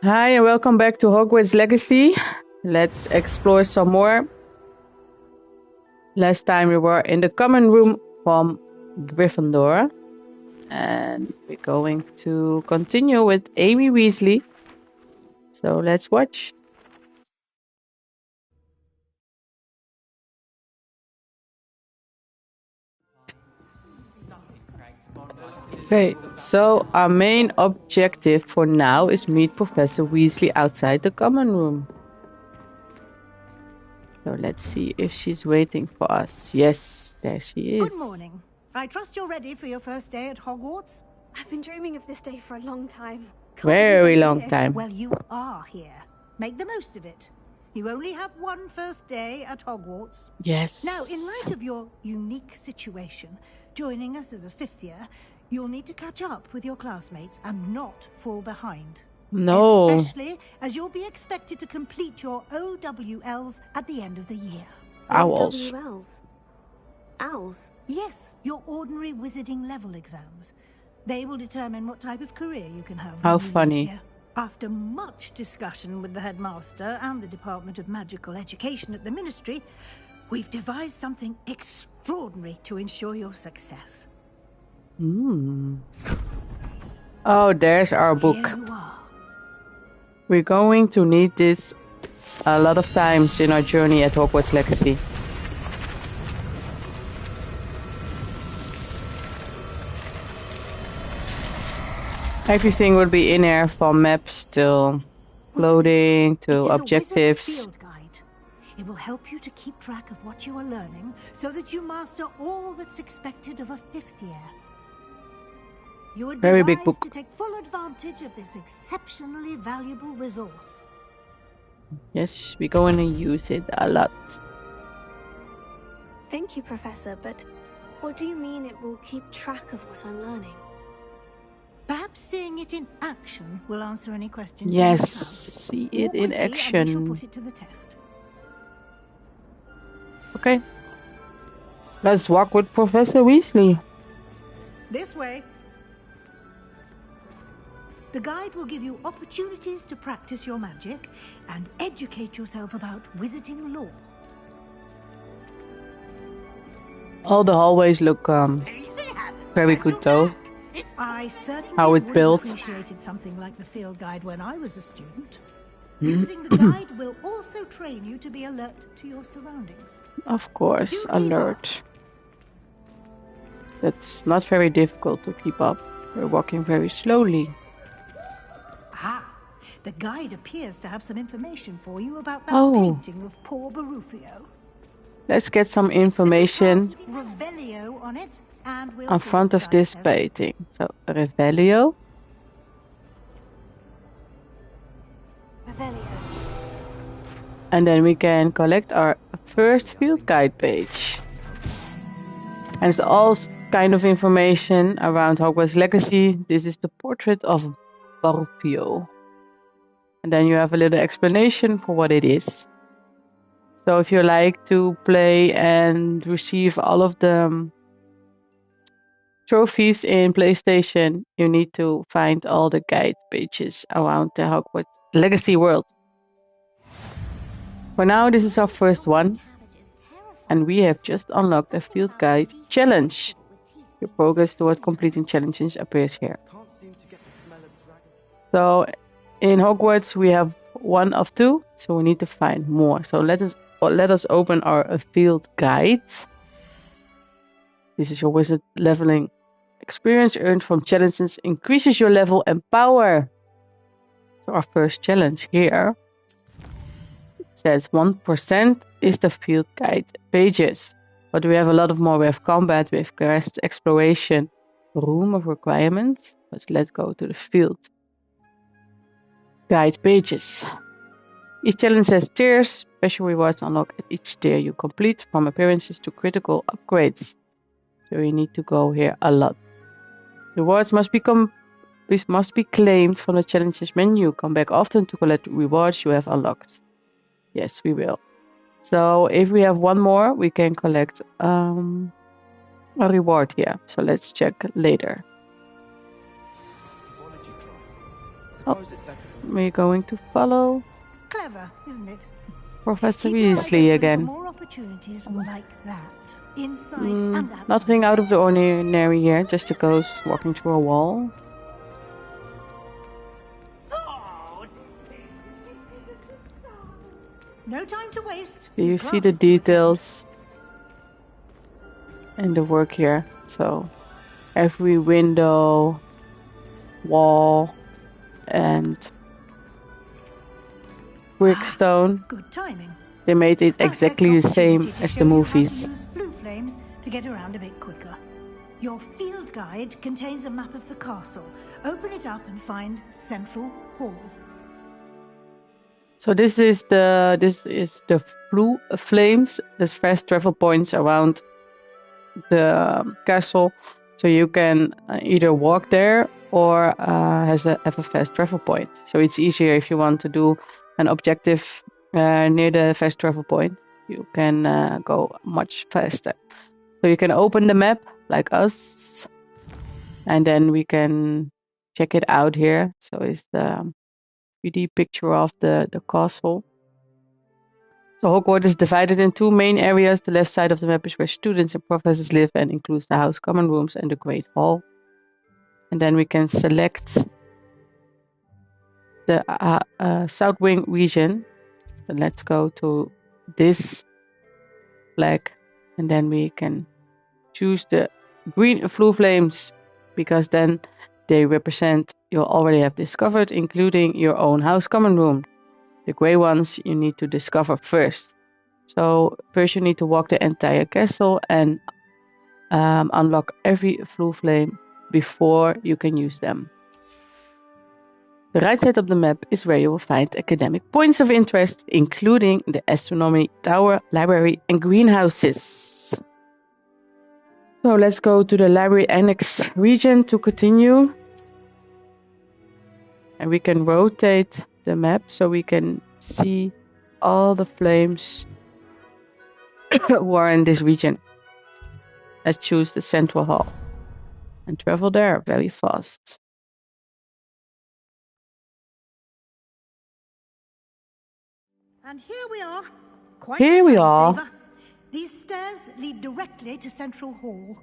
Hi and welcome back to Hogwarts Legacy. Let's explore some more. Last time we were in the common room from Gryffindor. And we're going to continue with Amy Weasley. So let's watch. Okay, so our main objective for now is meet Professor Weasley outside the common room. So let's see if she's waiting for us. Yes, there she is. Good morning. I trust you're ready for your first day at Hogwarts? I've been dreaming of this day for a long time. Very long time. Well, you are here. Make the most of it. You only have one first day at Hogwarts. Yes. Now, in light of your unique situation, joining us as a fifth year, you'll need to catch up with your classmates and not fall behind. No. Especially as you'll be expected to complete your OWLs at the end of the year. Owls. OWLs? Owls? Yes, your ordinary wizarding level exams. They will determine what type of career you can have. How when you funny. leave here. After much discussion with the headmaster and the Department of Magical Education at the Ministry, we've devised something extraordinary to ensure your success. Oh, there's our book. Here you are. We're going to need this a lot of times in our journey at Hogwarts Legacy. Everything will be in here, from maps to clothing to It is objectives. A wizard's field guide. It will help you to keep track of what you are learning so that you master all that's expected of a fifth year. You would be Very big wise book. to take full advantage of this exceptionally valuable resource. Yes, we're going to use it a lot. Thank you, Professor, but what do you mean it will keep track of what I'm learning? Perhaps seeing it in action will answer any questions Yes, you see may have. it in Walk with me and we shall action. put it to the test. Okay. Let's walk with Professor Weasley. This way. The guide will give you opportunities to practice your magic and educate yourself about wizarding lore. All the hallways look very good though. I certainly How it would built. have appreciated something like the field guide when I was a student. Using the guide will also train you to be alert to your surroundings. Of course, Do keep alert. That's not very difficult to keep up. We're walking very slowly. Ah, the guide appears to have some information for you about that Oh. painting of poor Barufio. Let's get some information Simply cast Revelio on it, and we'll in see front what of the guide this says. painting. So, Revelio. Revelio. And then we can collect our first field guide page. And it's all kind of information around Hogwarts Legacy. This is the portrait of Barufio. And then you have a little explanation for what it is. So if you like to play and receive all of the trophies in PlayStation, you need to find all the guide pages around the Hogwarts Legacy world. For now, this is our first one, and we have just unlocked a field guide challenge. Your progress towards completing challenges appears here. So in Hogwarts, we have one of two, so we need to find more. So let us open our field guide. This is your wizard leveling experience earned from challenges increases your level and power. So our first challenge here says 1% is the field guide pages. But we have a lot of more. We have combat, we have quest, exploration, room of requirements. Let's go to the field guide pages. Each challenge has tiers. Special rewards unlock at each tier you complete, from appearances to critical upgrades. So you need to go here a lot. Rewards must be claimed from the challenges menu. Come back often to collect rewards you have unlocked. Yes, we will. So if we have one more, we can collect a reward here. So let's check later. Oh, we're going to follow Clever, isn't it? Professor Keep your eyes Weasley open again. for more opportunities like that, inside and outside. Nothing out of the course. ordinary here, just a ghost walking through a wall. No time to waste. Do you Your see class the is to attend. details in the work here? So every window, wall, and brickstone, Good timing. they made it exactly the same Opportunity to as show the you how to movies. use flue flames to get around a bit quicker. Your field guide contains a map of the castle. Open it up and find Central Hall. So this is the flue flames. There's fast travel points around the castle, so you can either walk there or have a fast travel point. So it's easier if you want to do an objective near the fast travel point. You can go much faster. So you can open the map like us, and then we can check it out here. So it's the 3D picture of the castle. So Hogwarts is divided in two main areas. The left side of the map is where students and professors live and includes the house common rooms and the Great Hall. And then we can select the South Wing region. So let's go to this flag, and then we can choose the green flue flames, because then they represent you'll already have discovered, including your own house common room. The gray ones you need to discover first. So first you need to walk the entire castle and unlock every flue flame before you can use them. The right side of the map is where you will find academic points of interest, including the astronomy tower, library, and greenhouses. So let's go to the library annex region to continue. And we can rotate the map so we can see all the flames who are in this region. Let's choose the central hall and travel there very fast. And here we are. Quite Here the we time are. saver. These stairs lead directly to Central Hall.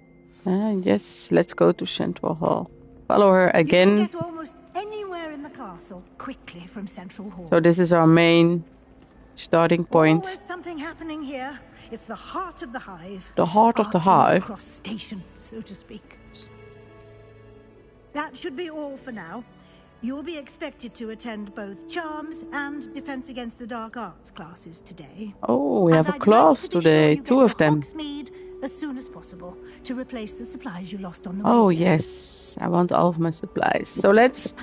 Yes, let's go to Central Hall. Follow her You again. can get almost anywhere in the castle quickly from Central Hall. So this is our main starting point. Always something happening here. It's the heart of the hive. The heart of the Our King's hive. Cross station, so to speak. That should be all for now. You'll be expected to attend both Charms and Defense Against the Dark Arts classes today. Oh, we have And a I'd class like to be today, sure you two get of to them. Hogsmeade as soon as possible to replace the supplies you lost on the way Oh here. yes, I want all of my supplies. So let's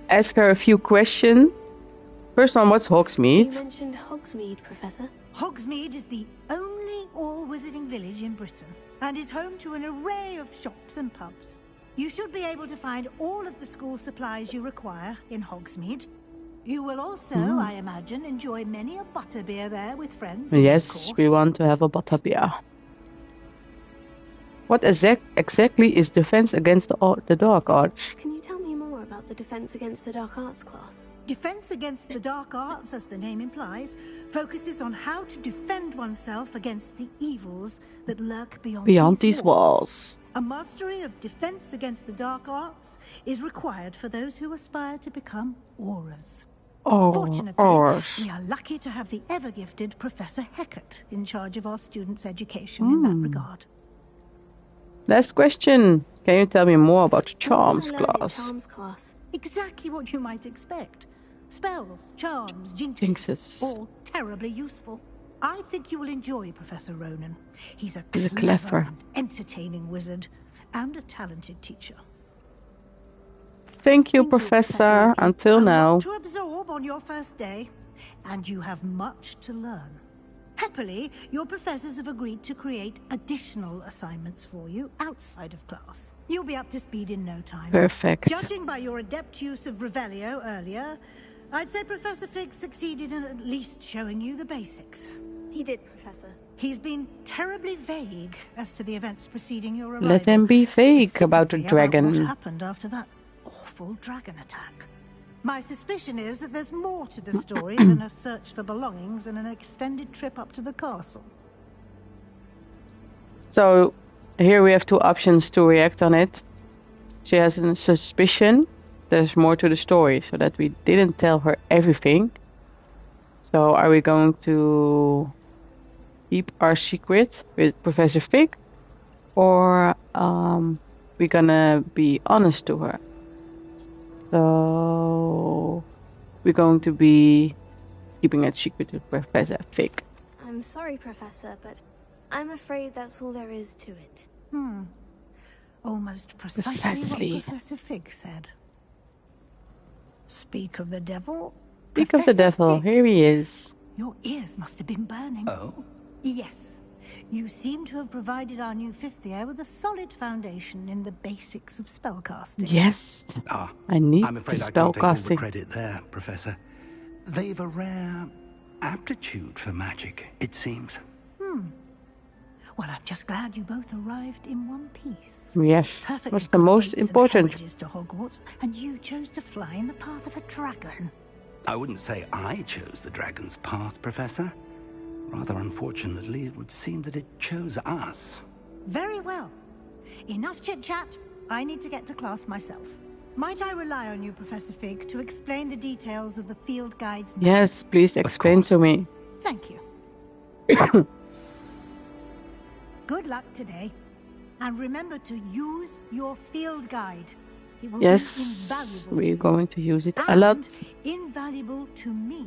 ask her a few questions. First one, what's You Hogsmeade? mentioned Hogsmeade, Professor. Hogsmeade is the only all-wizarding village in Britain and is home to an array of shops and pubs. You should be able to find all of the school supplies you require in Hogsmeade. You will also, I imagine, enjoy many a butterbeer there with friends. in due Yes, course. we want to have a butterbeer. What exactly is Defense Against the Dark Arts? Can you tell me more about the Defense Against the Dark Arts class? Defense Against the Dark Arts, as the name implies, focuses on how to defend oneself against the evils that lurk beyond These walls. A mastery of Defense Against the Dark Arts is required for those who aspire to become auras. Oh, Fortunately, Ors. we are lucky to have the ever-gifted Professor Hecat in charge of our students' education in that regard. Last question. Can you tell me more about the What Charms will I learn in class? Charms class? Exactly what you might expect. Spells, charms, Jinxes. all terribly useful. I think you will enjoy Professor Ronan. He's a He's a clever clever. and entertaining wizard and a talented teacher. Thank you, Thank you, Professor. Professor. Until A now. lot to absorb on your first day, and you have much to learn. Happily, your professors have agreed to create additional assignments for you outside of class. You'll be up to speed in no time. Perfect. Judging by your adept use of Revelio earlier, I'd say Professor Fig succeeded in at least showing you the basics. He did, Professor. He's been terribly vague as to the events preceding your arrival. Let him be vague about the specifically about dragon. what happened after that awful dragon attack. My suspicion is that there's more to the story than a search for belongings and an extended trip up to the castle. So here we have two options to react on it. She has a suspicion there's more to the story, so that we didn't tell her everything. So are we going to keep our secret with Professor Fig, or we're gonna be honest to her? So we're going to be keeping it secret with Professor Fig. I'm sorry, Professor, but I'm afraid that's all there is to it. Almost precisely what Professor Fig said. Speak of the devil. Speak of the devil, here he is. Your ears must have been burning. Oh? Yes. You seem to have provided our new fifth year with a solid foundation in the basics of spellcasting. Yes. I need I'm afraid I can't take all the credit there, Professor. They've a rare aptitude for magic, it seems. Well, I'm just glad you both arrived in one piece. Yes, Perfectly that's the most important. To Hogwarts, and you chose to fly in the path of a dragon. I wouldn't say I chose the dragon's path, Professor. Rather unfortunately, it would seem that it chose us. Very well. Enough chit-chat. I need to get to class myself. Might I rely on you, Professor Fig, to explain the details of the field guide's map? Yes, please explain to me. Thank you. Good luck today. And remember to use your field guide. It will be invaluable. We're going to use it a lot. Invaluable to me,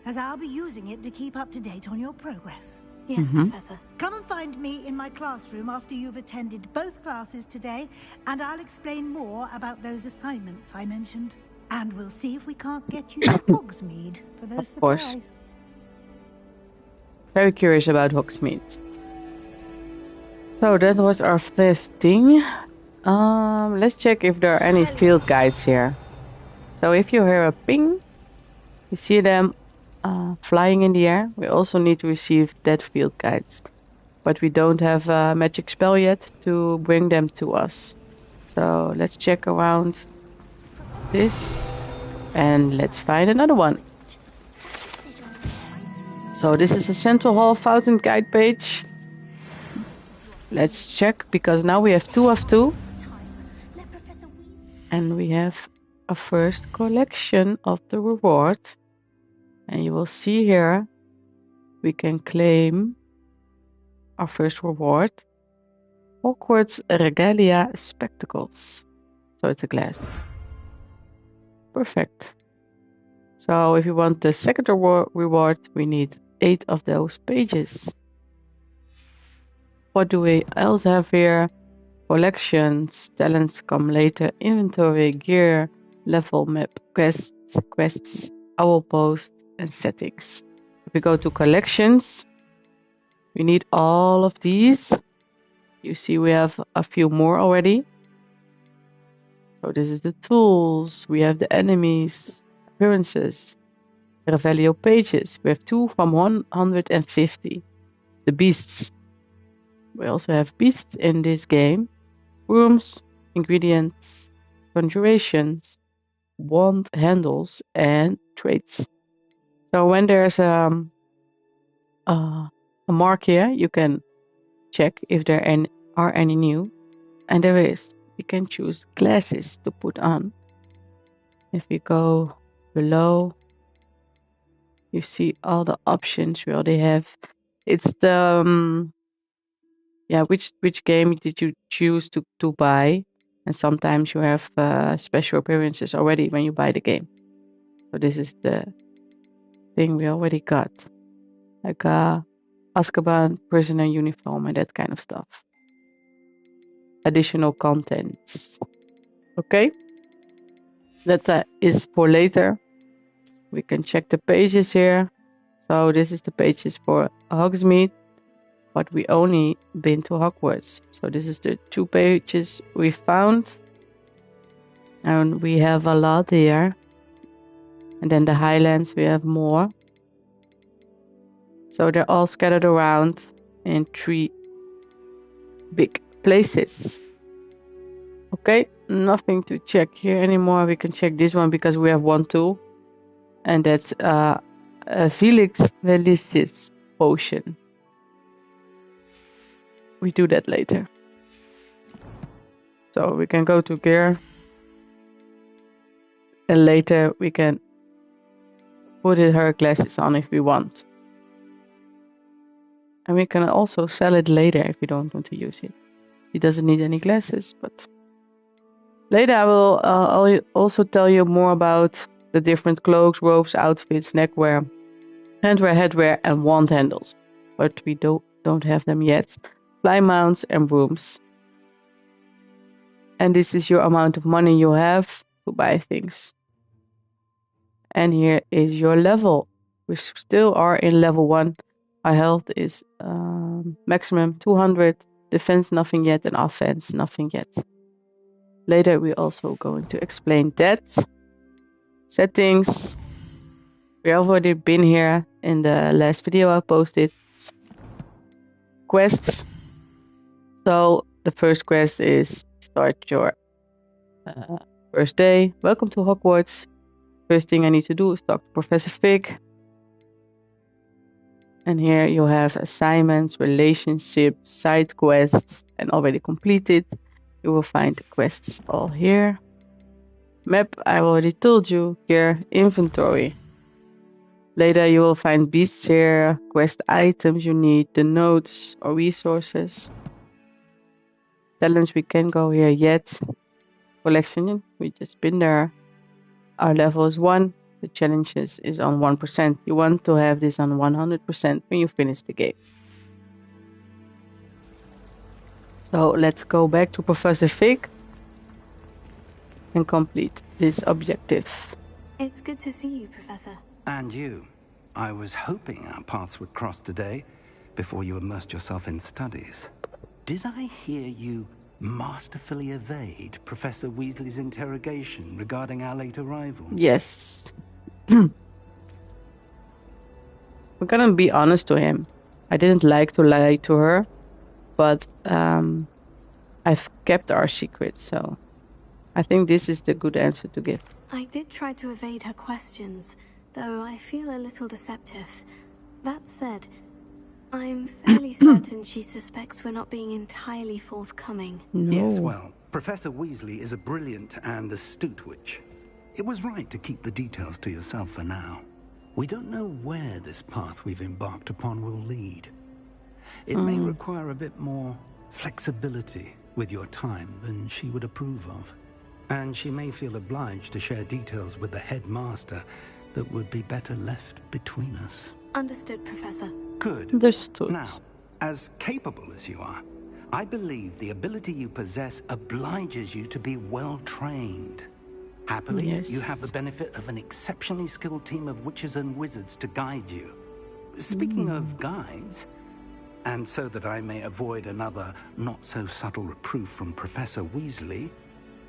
as I'll be using it to keep up to date on your progress. Yes, Professor. Come and find me in my classroom after you've attended both classes today, and I'll explain more about those assignments I mentioned. And we'll see if we can't get you to Hogsmeade for those supplies. Very curious about Hogsmeade. So that was our fifth thing. Let's check if there are any field guides here. So if you hear a ping, you see them flying in the air. We also need to receive dead field guides, but we don't have a magic spell yet to bring them to us. So let's check around this and let's find another one. So this is a Central Hall Fountain Guide page. Let's check, because now we have 2 of 2. And we have a first collection of the reward. And you will see here, we can claim our first reward. Hogwarts Regalia Spectacles. So it's a glass. Perfect. So if you want the second reward, we need 8 of those pages. What do we else have here? Collections, talents come later, inventory, gear, level map, quests, owl post, and settings. If we go to collections, we need all of these. You see we have a few more already. So this is the tools, we have the enemies, appearances, Revelio pages. We have 2 from 150. The beasts. We also have beasts in this game. Rooms, ingredients, conjurations, wand handles, and traits. So when there's a mark here, you can check if there are any new. And there is. You can choose glasses to put on. If we go below, you see all the options we already have. It's the which game did you choose to buy? And sometimes you have special appearances already when you buy the game. So this is the thing we already got, like Azkaban prisoner uniform and that kind of stuff. Additional contents. Okay, that is for later. We can check the pages here. So this is the pages for Hogsmeade. But we only been to Hogwarts. So this is the 2 pages we found. And we have a lot here. And then the Highlands, we have more. So they're all scattered around in 3 big places. Okay, nothing to check here anymore. We can check this one because we have one tool, and that's a Felix Felicis potion. We do that later. So we can go to gear, and later we can put her glasses on if we want. And we can also sell it later if we don't want to use it. He doesn't need any glasses, but later I will I'll also tell you more about the different cloaks, robes, outfits, neckwear, handwear, headwear, and wand handles. But we don't have them yet. Fly mounts and rooms. And this is your amount of money you have to buy things. And here is your level. We still are in level 1. Our health is maximum 200. Defense nothing yet, and offense nothing yet. Later we're also going to explain that. Settings. We have already been here in the last video I posted. Quests. So the first quest is start your first day. Welcome to Hogwarts. First thing I need to do is talk to Professor Fig. And here you have assignments, relationships, side quests, and already completed. You will find the quests all here. Map, I already told you. Here, inventory. Later you will find beasts here, quest items you need, the notes or resources. Talents, we can't go here yet. Collection, we just been there. Our level is 1. The challenges is on 1%. You want to have this on 100% when you finish the game. So let's go back to Professor Fig and complete this objective. It's good to see you, Professor. And you. I was hoping our paths would cross today before you immersed yourself in studies. Did I hear you masterfully evade Professor Weasley's interrogation regarding our late arrival? Yes. We're gonna be honest to him. I didn't like to lie to her, but I've kept our secret, so I think this is the good answer to give. I did try to evade her questions, though I feel a little deceptive. That said, I'm fairly certain she suspects we're not being entirely forthcoming. No. Yes, well, Professor Weasley is a brilliant and astute witch. It was right to keep the details to yourself for now. We don't know where this path we've embarked upon will lead. It may require a bit more flexibility with your time than she would approve of. And she may feel obliged to share details with the headmaster that would be better left between us. Understood, Professor. Good. Understood. Now, as capable as you are, I believe the ability you possess obliges you to be well trained. Happily, Yes. you have the benefit of an exceptionally skilled team of witches and wizards to guide you. Speaking of guides, and so that I may avoid another not-so-subtle reproof from Professor Weasley,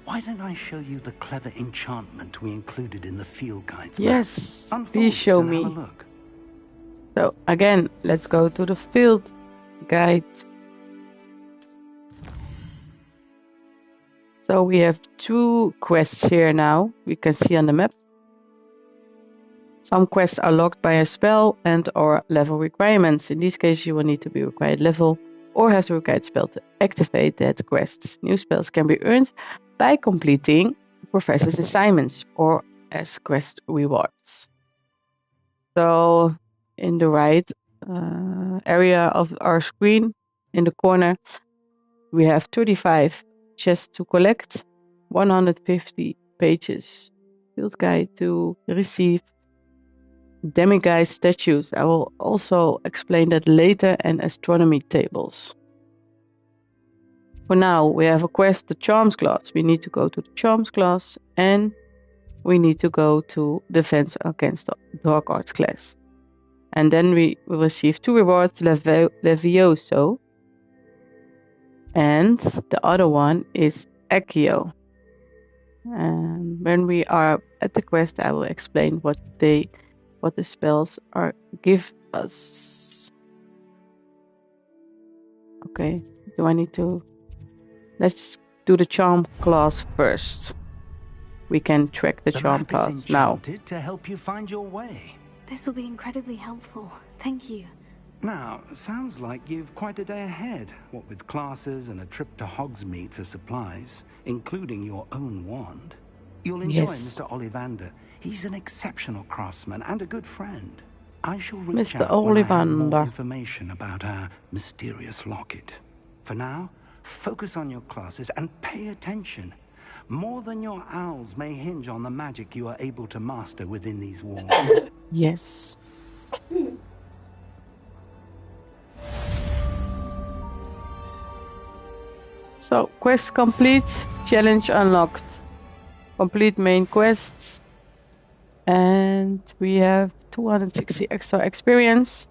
why don't I show you the clever enchantment we included in the field guides? Yes, Unfold please it show and have me. a look. So again, let's go to the field guide. So we have 2 quests here now. We can see on the map. Some quests are locked by a spell and or level requirements. In this case, you will need to be required level or have the required spell to activate that quest. New spells can be earned by completing professor's assignments or as quest rewards. So in the right area of our screen, in the corner, we have 35 chests to collect, 150 pages field guide to receive, demiguise statues. I will also explain that later, and astronomy tables. For now, we have a quest, the Charms class. We need to go to the Charms class, and we need to go to Defense Against the Dark Arts class. And then we will receive 2 rewards, Levioso, and the other one is Accio. And when we are at the quest, I will explain what the spells are give us. Okay, do I need to? Let's do the charm class first. We can track the charm class now. To help you find your way. This will be incredibly helpful. Thank you. Now, sounds like you've quite a day ahead, what with classes and a trip to Hogsmeade for supplies, including your own wand. You'll enjoy Mr. Ollivander. He's an exceptional craftsman and a good friend. I shall reach Mr. out when I have more Ollivander. information about our mysterious locket. For now, focus on your classes and pay attention. More than your owls may hinge on the magic you are able to master within these walls. Yes. So, quest complete, challenge unlocked. Complete main quests. And we have 260 extra experience.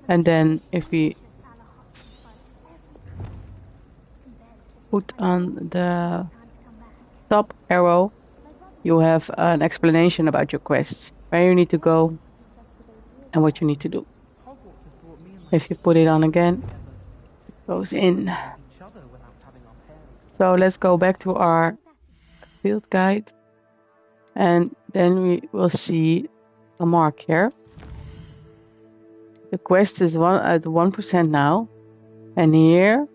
And then if we put on the top arrow, you have an explanation about your quests, where you need to go and what you need to do. If you put it on again, it goes in. So let's go back to our field guide, and then we will see a mark here. The quest is at 1% now, and here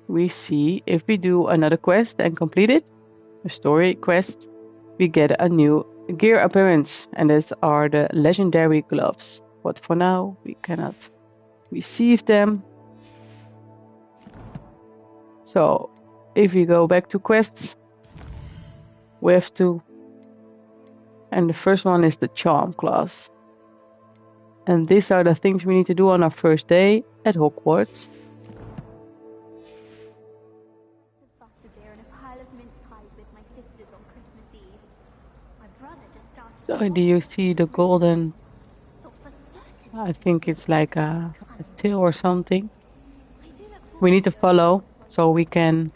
we see if we do another quest and complete it, a story quest, we get a new gear appearance, and these are the legendary gloves. But for now, we cannot receive them. So if we go back to quests, we have to, and the first one is the charm class. And these are the things we need to do on our first day at Hogwarts. So do you see the golden, I think it's like a tail or something. We need to follow so we can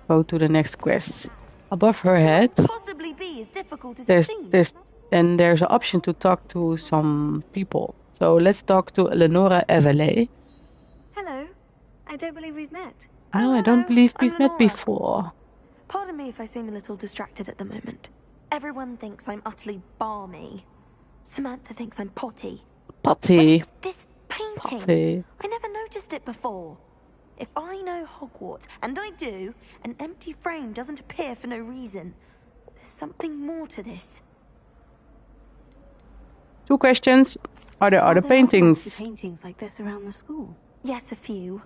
go to the next quest. Above her head, Possibly be as difficult as it seems. there's an option to talk to some people. So let's talk to Eleonora Everley. Hello. I don't believe we've met. Oh, I don't believe we've met before. Pardon me if I seem a little distracted at the moment. Everyone thinks I'm utterly balmy. Samantha thinks I'm potty. Potty. What is this painting? Potty. I never noticed it before. If I know Hogwarts, and I do, an empty frame doesn't appear for no reason. There's something more to this. 2 questions. Are there other paintings? Paintings like this around the school? Yes, a few.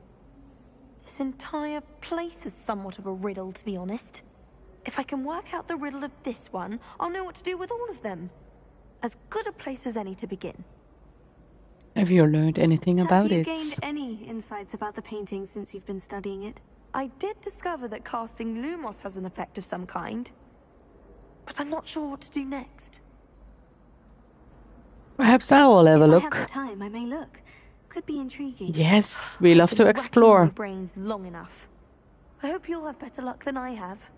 This entire place is somewhat of a riddle, to be honest. If I can work out the riddle of this one, I'll know what to do with all of them. As good a place as any to begin. Have you learned anything about it? Have you gained any insights about the painting since you've been studying it? I did discover that casting Lumos has an effect of some kind. But I'm not sure what to do next. Perhaps I will have a If look. I have the time, I may look. Could be intriguing. Yes, we love to I've been racking explore. my brains long enough. I hope you'll have better luck than I have.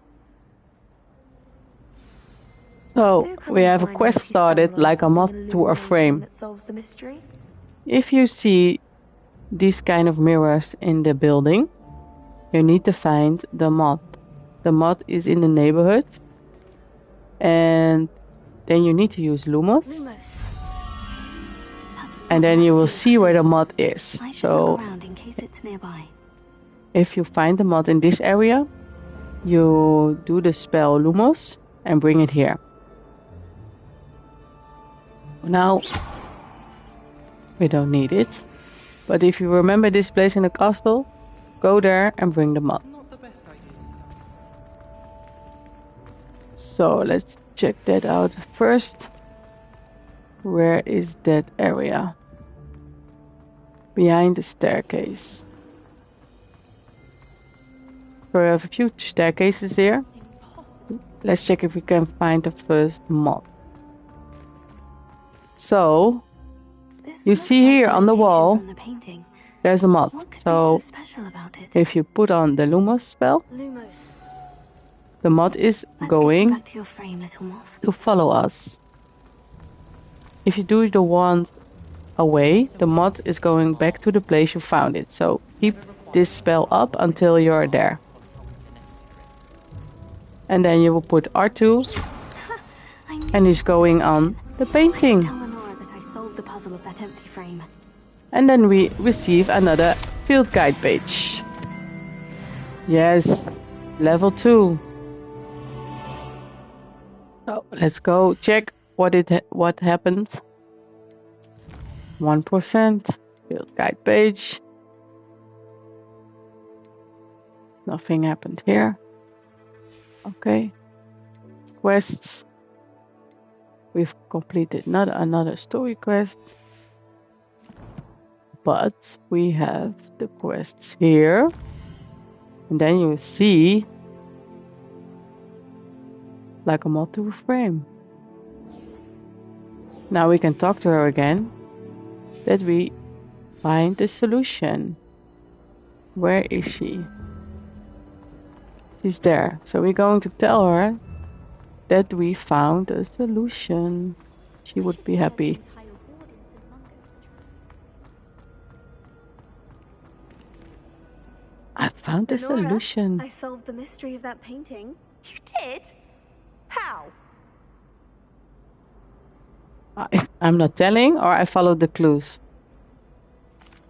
So, Do come we and have a find me quest if you stumble started on like a something moth to a illuminating frame. that solves the mystery. If you see these kind of mirrors in the building, you need to find the moth. The moth is in the neighborhood, and then you need to use Lumos, and then you will see where the moth is. I should So look around in case it's nearby. if you find the moth in this area, you do the spell Lumos and bring it here. Now, we don't need it. But if you remember this place in the castle, go there and bring the moth. So let's check that out first. Where is that area? Behind the staircase. So we have a few staircases here. Let's check if we can find the first moth. So, This you looks see like here the on the location wall, from the painting. there's a moth. What could So, be so special about it? if you put on the Lumos spell, Lumos. the moth is Let's get you going back to your frame, little moth. to follow us. If you do the wand away, the moth is going back to the place you found it. So keep this spell up until you're there. And then you will put R2, and he's going on the painting. Tell Lenora that I solved the puzzle of that empty frame. And then we receive another field guide page. Yes, level 2. So let's go check what happened. 1% field guide page. Nothing happened here. Okay. Quests. We've completed not another story quest. But we have the quests here. And then you see like a moth through a frame. Now we can talk to her again. That we find the solution. Where is she? She's there. So we're going to tell her that we found a solution. She would be happy. I found the solution. I solved the mystery of that painting. You did? How? I'm not telling, or I followed the clues.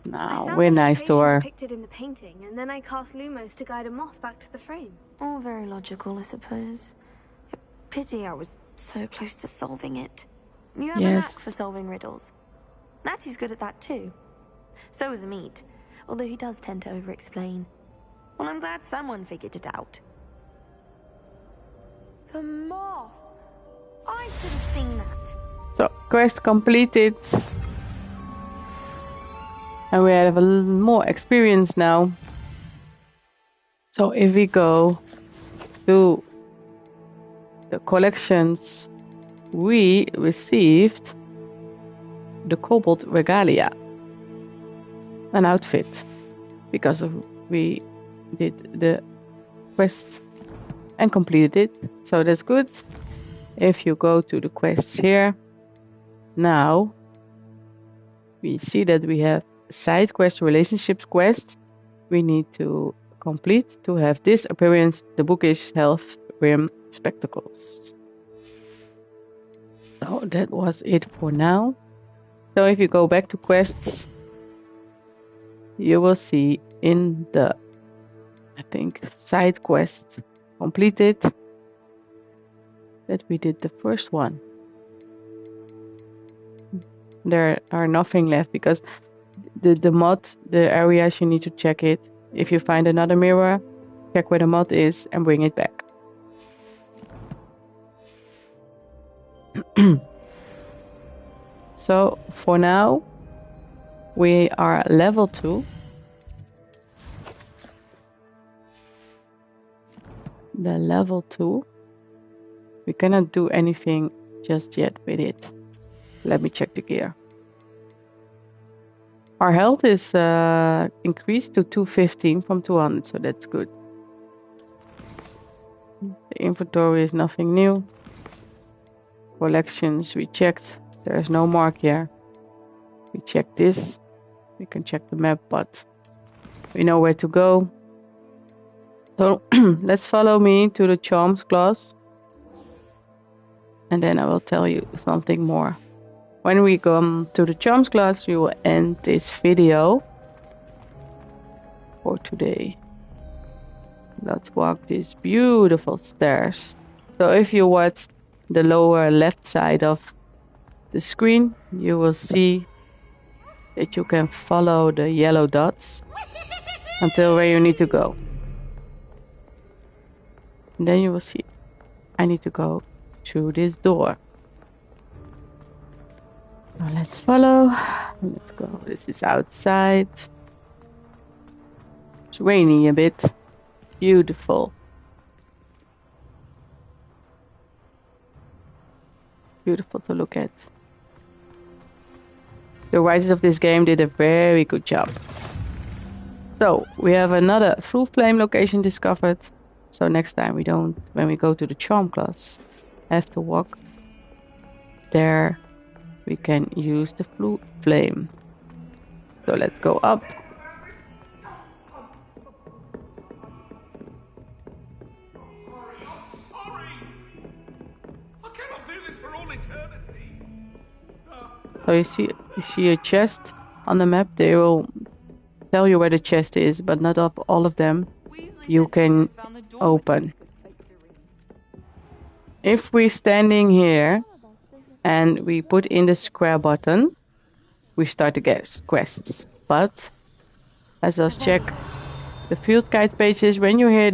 Now we're nice to her. Depicted in the painting, and then I cast Lumos to guide a moth back to the frame. All very logical, I suppose. Pity I was so close to solving it. You have a knack for solving riddles. Natty's good at that too. So is Meat, although he does tend to over-explain. Well, I'm glad someone figured it out. The moth! I should have seen that. So, quest completed. And we have a little more experience now. So if we go to the collections, we received the Kobold Regalia. An outfit. Because we did the quest and completed it. So that's good. If you go to the quests here, now we see that we have side quest, relationships quest. We need to complete to have this appearance, the bookish health rim spectacles. So that was it for now. So if you go back to quests, you will see in the, I think, side quest completed that we did the first one. There are nothing left because the mod, the areas, you need to check it. If you find another mirror, check where the mod is and bring it back. So for now we are level 2. The level 2. We cannot do anything just yet with it. Let me check the gear. Our health is increased to 215 from 200, so that's good. The inventory is nothing new. Collections we checked. There is no mark here. We checked this. We can check the map, but we know where to go. So let's follow me to the Charms class. And then I will tell you something more. When we come to the Charms class, we will end this video for today. Let's walk these beautiful stairs. So if you watch the lower left side of the screen, you will see that you can follow the yellow dots until where you need to go. And then you will see I need to go through this door. So let's follow. Let's go. This is outside. It's rainy a bit. Beautiful. Beautiful to look at. The writers of this game did a very good job. So we have another full flame location discovered. So next time we don't, when we go to the charm class, have to walk there. We can use the flame. So let's go up. So you see a chest on the map. They will tell you where the chest is, but not all of them you can open. If we're standing here and we put in the square button, we start the quests. But let's just check the field guide pages. When you hear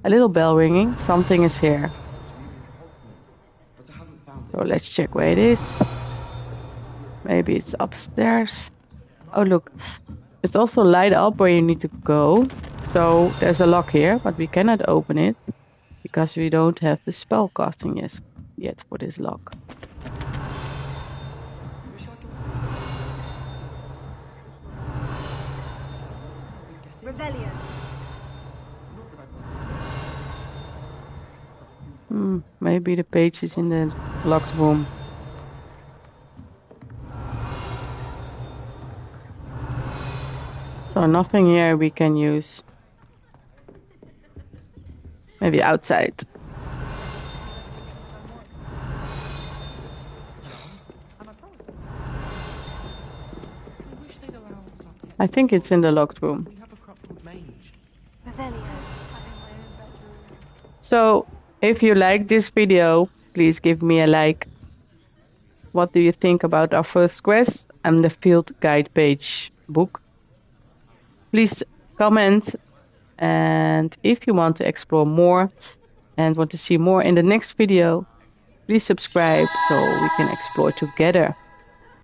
a little bell ringing, something is here. So let's check where it is. Maybe it's upstairs. Oh look, it's also light up where you need to go. So there's a lock here, but we cannot open it because we don't have the spell casting yet for this lock. Rebellion. Maybe the page is in the locked room. So nothing here we can use. Maybe outside. I think it's in the locked room. So, if you like this video, please give me a like. What do you think about our first quest and the field guide page book? Please comment, and if you want to explore more and want to see more in the next video, please subscribe so we can explore together.